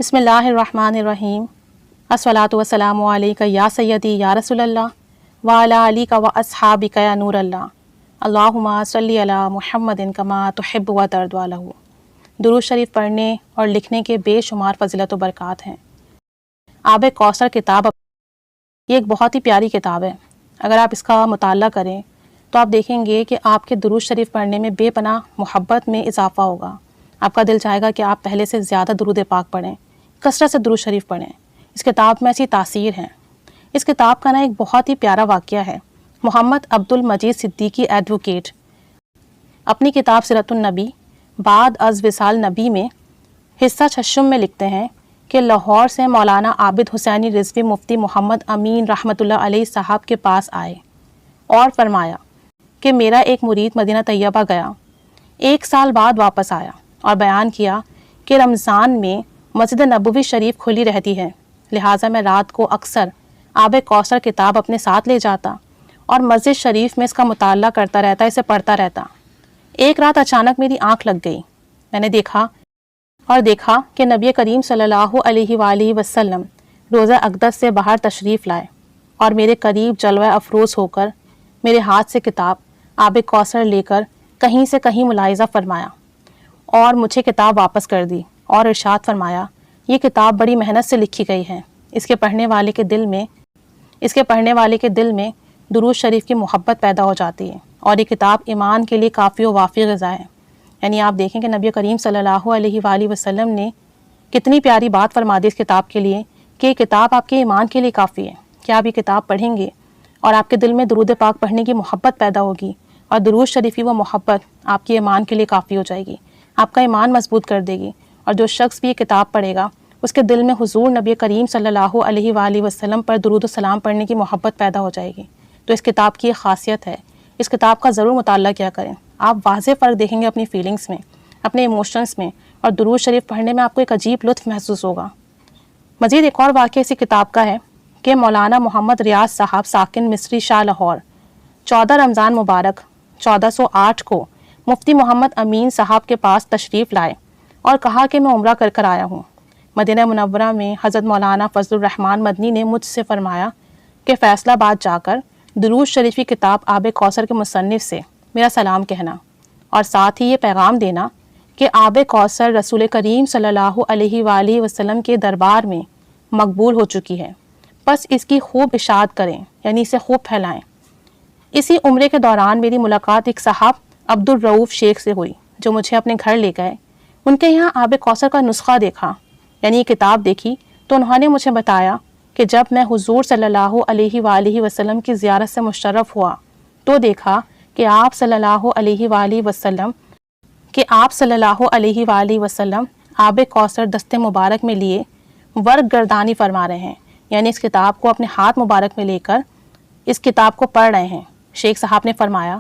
بسم اللہ الرحمن الرحیم الصلاۃ والسلام علیک یا سیدی یا رسول اللہ وعلی آلک و اصحابک یا نور اللہ اللہم صلی علی محمد کما تحب و ترضی عنہ۔ درود شریف پڑھنے اور لکھنے کے بے شمار فضیلت و برکات ہیں۔ آب کوثر کتاب یہ ایک بہت ہی پیاری کتاب ہے۔ اگر آپ اس کا مطالعہ کریں تو آپ دیکھیں گے کہ آپ کے درود شریف پڑھنے میں بے پناہ محبت میں اضافہ ہوگا۔ آپ کا دل چاہے گا کہ آپ پہلے سے زیادہ درود پاک پڑھیں، کثرت سے درود شریف پڑھیں۔ اس کتاب میں ایسی تاثیر ہیں۔ اس کتاب کا ایک بہت ہی پیارا واقعہ ہے۔ محمد عبد المجید صدیقی ایڈوکیٹ اپنی کتاب سیرت النبی بعد از وصال نبی میں حصہ چھشم میں لکھتے ہیں کہ لاہور سے مولانا عابد حسینی رضوی مفتی محمد امین رحمۃ اللہ علیہ صاحب کے پاس آئے اور فرمایا کہ میرا ایک مرید مدینہ طیبہ گیا، 1 سال بعد واپس آیا اور بیان کیا کہ رمضان میں مسجد نبوی شریف کھلی رہتی ہے، لہٰذا میں رات کو اکثر آب کوثر کتاب اپنے ساتھ لے جاتا اور مسجد شریف میں اس کا مطالعہ کرتا رہتا، اسے پڑھتا رہتا۔ ایک رات اچانک میری آنکھ لگ گئی، میں نے دیکھا کہ نبی کریم صلی اللہ علیہ وآلہ وسلم روزہ اقدس سے باہر تشریف لائے اور میرے قریب جلوہ افروز ہو کر میرے ہاتھ سے کتاب آب کوثر لے کر کہیں سے کہیں ملاحظہ فرمایا اور مجھے کتاب واپس کر دی اور ارشاد فرمایا، یہ کتاب بڑی محنت سے لکھی گئی ہے، اس کے پڑھنے والے کے دل میں درود شریف کی محبت پیدا ہو جاتی ہے اور یہ کتاب ایمان کے لیے کافی و وافی غذا ہے۔ یعنی آپ دیکھیں کہ نبی کریم صلی اللہ علیہ وآلہ وسلم نے کتنی پیاری بات فرما دی اس کتاب کے لیے کہ یہ کتاب آپ کے ایمان کے لیے کافی ہے کہ آپ یہ کتاب پڑھیں گے اور آپ کے دل میں درود پاک پڑھنے کی محبت پیدا ہوگی اور درود شریف کی وہ محبت آپ کے ایمان کے لیے کافی ہو جائے گی، آپ کا ایمان مضبوط کر دے گی، اور جو شخص بھی یہ کتاب پڑھے گا اس کے دل میں حضور نبی کریم صلی اللہ علیہ وآلہ وسلم پر درود و سلام پڑھنے کی محبت پیدا ہو جائے گی۔ تو اس کتاب کی ایک خاصیت ہے، اس کتاب کا ضرور مطالعہ کیا کریں، آپ واضح فرق دیکھیں گے اپنی فیلنگز میں، اپنے ایموشنز میں، اور درود شریف پڑھنے میں آپ کو ایک عجیب لطف محسوس ہوگا۔ مزید ایک اور واقعہ اسی کتاب کا ہے کہ مولانا محمد ریاض صاحب ساکن مصری شاہ لاہور 14 رمضان مبارک 1408 کو مفتی محمد امین صاحب کے پاس تشریف لائے اور کہا کہ میں عمرہ کر آیا ہوں۔ مدینہ منورہ میں حضرت مولانا فضل الرحمن مدنی نے مجھ سے فرمایا کہ فیصل آباد جا کر درود شریف کی کتاب آب کوثر کے مصنف سے میرا سلام کہنا اور ساتھ ہی یہ پیغام دینا کہ آب کوثر رسول کریم صلی اللہ علیہ وآلہ وسلم کے دربار میں مقبول ہو چکی ہے، بس اس کی خوب اشاعت کریں، یعنی اسے خوب پھیلائیں۔ اسی عمرے کے دوران میری ملاقات ایک صاحب عبد الرؤف شیخ سے ہوئی جو مجھے اپنے گھر لے گئے۔ ان کے یہاں آب کوثر کا نسخہ دیکھا، یعنی یہ کتاب دیکھی، تو انہوں نے مجھے بتایا کہ جب میں حضور صلی اللہ علیہ وآلہ وسلم کی زیارت سے مشرف ہوا تو دیکھا کہ آپ صلی اللہ علیہ وآلہ وسلم آب کوثر دست مبارک میں لیے ورق گردانی فرما رہے ہیں، یعنی اس کتاب کو اپنے ہاتھ مبارک میں لے کر اس کتاب کو پڑھ رہے ہیں۔ شیخ صاحب نے فرمایا،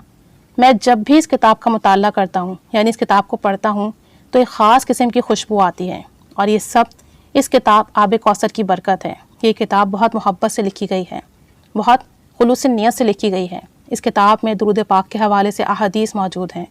میں جب بھی اس کتاب کا مطالعہ کرتا ہوں، یعنی اس کتاب کو پڑھتا ہوں، تو ایک خاص قسم کی خوشبو آتی ہے، اور یہ سب اس کتاب آب کوثر کی برکت ہے۔ یہ کتاب بہت محبت سے لکھی گئی ہے، بہت خلوص نیت سے لکھی گئی ہے۔ اس کتاب میں درود پاک کے حوالے سے احادیث موجود ہیں،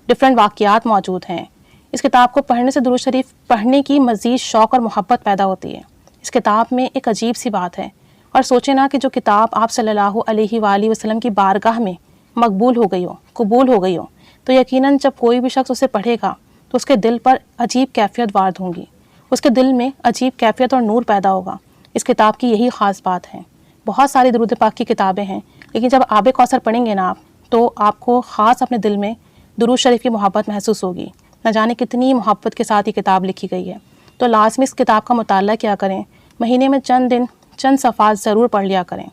ڈفرینٹ واقعات موجود ہیں۔ اس کتاب کو پڑھنے سے درود شریف پڑھنے کی مزید شوق اور محبت پیدا ہوتی ہے۔ اس کتاب میں ایک عجیب سی بات ہے، اور سوچیں نا کہ جو کتاب آپ صلی اللہ علیہ وآلہ وسلم کی بارگاہ میں مقبول ہو گئی ہو، قبول ہو گئی ہو، تو یقیناً جب کوئی بھی شخص اسے پڑھے گا تو اس کے دل پر عجیب کیفیت وارد ہوں گی، اس کے دل میں عجیب کیفیت اور نور پیدا ہوگا۔ اس کتاب کی یہی خاص بات ہے۔ بہت ساری درود پاک کی کتابیں ہیں، لیکن جب آب کوثر پڑھیں گے نا آپ، تو آپ کو خاص اپنے دل میں درود شریف کی محبت محسوس ہوگی۔ نہ جانے کتنی محبت کے ساتھ یہ کتاب لکھی گئی ہے۔ تو لازمی اس کتاب کا مطالعہ کیا کریں، مہینے میں چند دن چند صفحات ضرور پڑھ لیا کریں،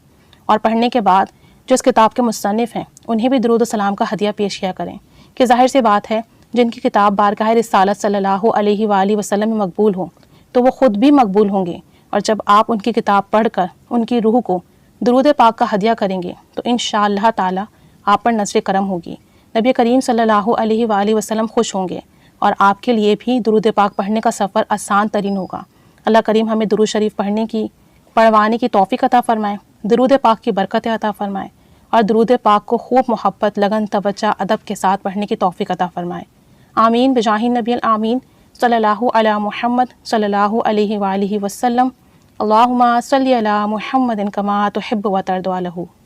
اور پڑھنے کے بعد جو اس کتاب کے مصنف ہیں انہیں بھی درود و سلام کا ہدیہ پیش کیا کریں، کہ ظاہر سی بات ہے جن کی کتاب بارگاہ رسالت صلی اللہ علیہ وآلہ وسلم میں مقبول ہو تو وہ خود بھی مقبول ہوں گے، اور جب آپ ان کی کتاب پڑھ کر ان کی روح کو درود پاک کا ہدیہ کریں گے تو انشاءاللہ تعالی آپ پر نظر کرم ہوگی، نبی کریم صلی اللہ علیہ وآلہ وسلم خوش ہوں گے، اور آپ کے لیے بھی درود پاک پڑھنے کا سفر آسان ترین ہوگا۔ اللہ کریم ہمیں درود شریف پڑھوانے کی توفیق عطا فرمائے، درود پاک کی برکت عطا فرمائے، اور درود پاک کو خوب محبت، لگن، توجہ، ادب کے ساتھ پڑھنے کی توفیق عطا فرمائے۔ آمین بجاہ النبی الآمین صلی اللہ علی محمد صلی اللہ علیہ وآلہ وسلم، اللہم صلی علی محمد کما تحب و ترضی عنہ۔